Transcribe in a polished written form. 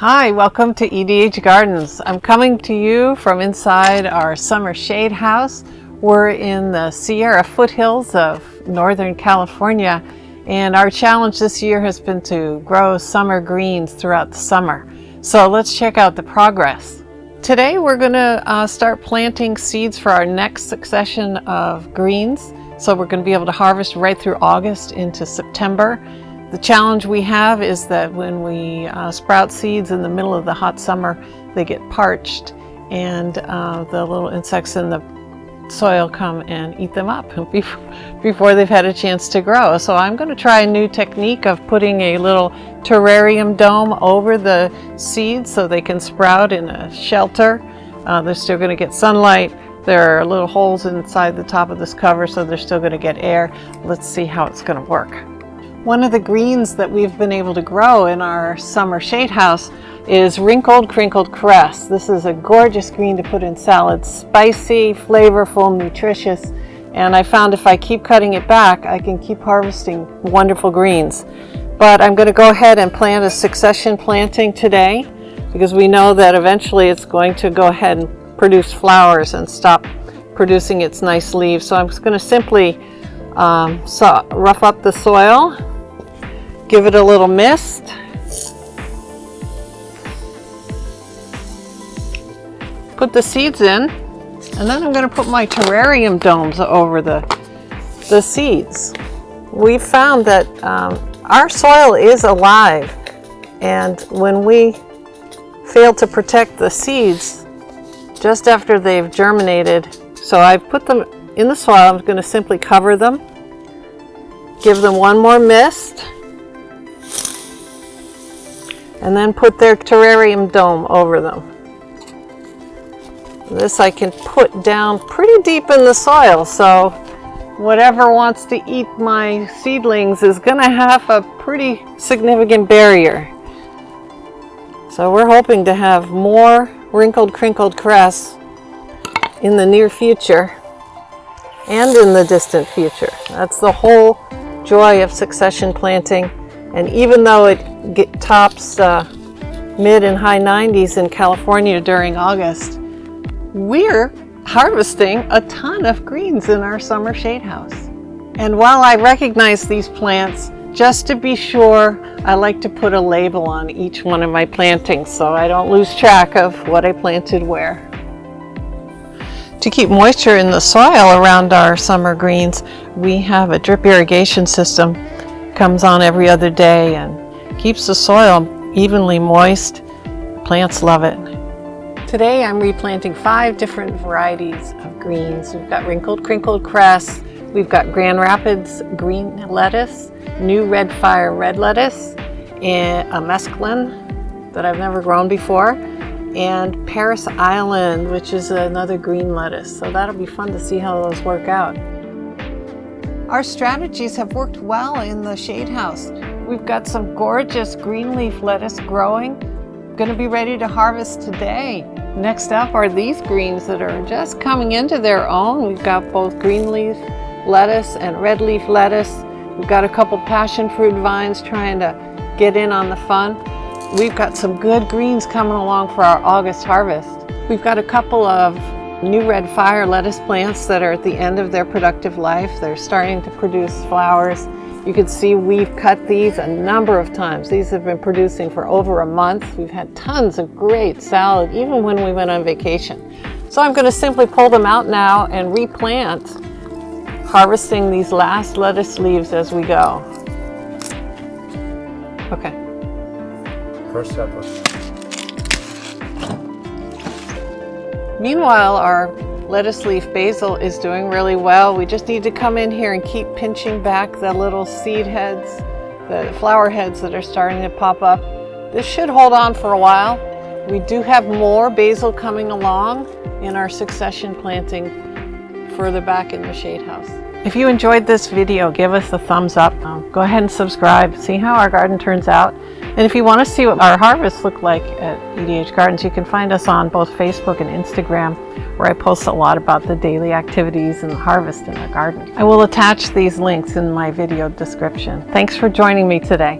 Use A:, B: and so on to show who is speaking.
A: Hi, welcome to EDH Gardens. I'm coming to you from inside our summer shade house. We're in the Sierra foothills of Northern California, and our challenge this year has been to grow summer greens throughout the summer. So let's check out the progress. Today we're going to start planting seeds for our next succession of greens. So we're going to be able to harvest right through August into September. The challenge we have is that when we sprout seeds in the middle of the hot summer, they get parched and the little insects in the soil come and eat them up before they've had a chance to grow. So I'm going to try a new technique of putting a little terrarium dome over the seeds so they can sprout in a shelter. They're still going to get sunlight. There are little holes inside the top of this cover, so they're still going to get air. Let's see how it's going to work. One of the greens that we've been able to grow in our summer shade house is wrinkled crinkled cress. This is a gorgeous green to put in salads. Spicy, flavorful, nutritious, and I found if I keep cutting it back, I can keep harvesting wonderful greens. But I'm going to go ahead and plant a succession planting today because we know that eventually it's going to go ahead and produce flowers and stop producing its nice leaves. So I'm just going to simply rough up the soil. Give it a little mist. Put the seeds in, and then I'm going to put my terrarium domes over the seeds. We found that our soil is alive, and when we fail to protect the seeds just after they've germinated, so I've put them in the soil, I'm going to simply cover them, give them one more mist, and then put their terrarium dome over them. This I can put down pretty deep in the soil, so whatever wants to eat my seedlings is going to have a pretty significant barrier. So we're hoping to have more wrinkled crinkled cress in the near future and in the distant future. That's the whole joy of succession planting. And even though it tops mid and high 90s in California during August, we're harvesting a ton of greens in our summer shade house. And while I recognize these plants, just to be sure, I like to put a label on each one of my plantings so I don't lose track of what I planted where. To keep moisture in the soil around our summer greens, we have a drip irrigation system. Comes on every other day and keeps the soil evenly moist. Plants love it. Today I'm replanting 5 different varieties of greens. We've got wrinkled crinkled cress, we've got Grand Rapids green lettuce, new red fire red lettuce, and a mesclun that I've never grown before, and Paris Island, which is another green lettuce. So that'll be fun to see how those work out. Our strategies have worked well in the shade house. We've got some gorgeous green leaf lettuce growing. Going to be ready to harvest today. Next up are these greens that are just coming into their own. We've got both green leaf lettuce and red leaf lettuce. We've got a couple passion fruit vines trying to get in on the fun. We've got some good greens coming along for our August harvest. We've got a couple of new red fire lettuce plants that are at the end of their productive life. They're starting to produce flowers. You can see we've cut these a number of times. These have been producing for over a month. We've had tons of great salad, even when we went on vacation. So I'm going to simply pull them out now and replant, harvesting these last lettuce leaves as we go. Okay.
B: First step.
A: Meanwhile, our lettuce leaf basil is doing really well. We just need to come in here and keep pinching back the little seed heads, the flower heads that are starting to pop up. This should hold on for a while. We do have more basil coming along in our succession planting further back in the shade house. If you enjoyed this video, give us a thumbs up. Go ahead and subscribe, see how our garden turns out. And if you want to see what our harvests look like at EDH Gardens, you can find us on both Facebook and Instagram, where I post a lot about the daily activities and the harvest in our garden. I will attach these links in my video description. Thanks for joining me today.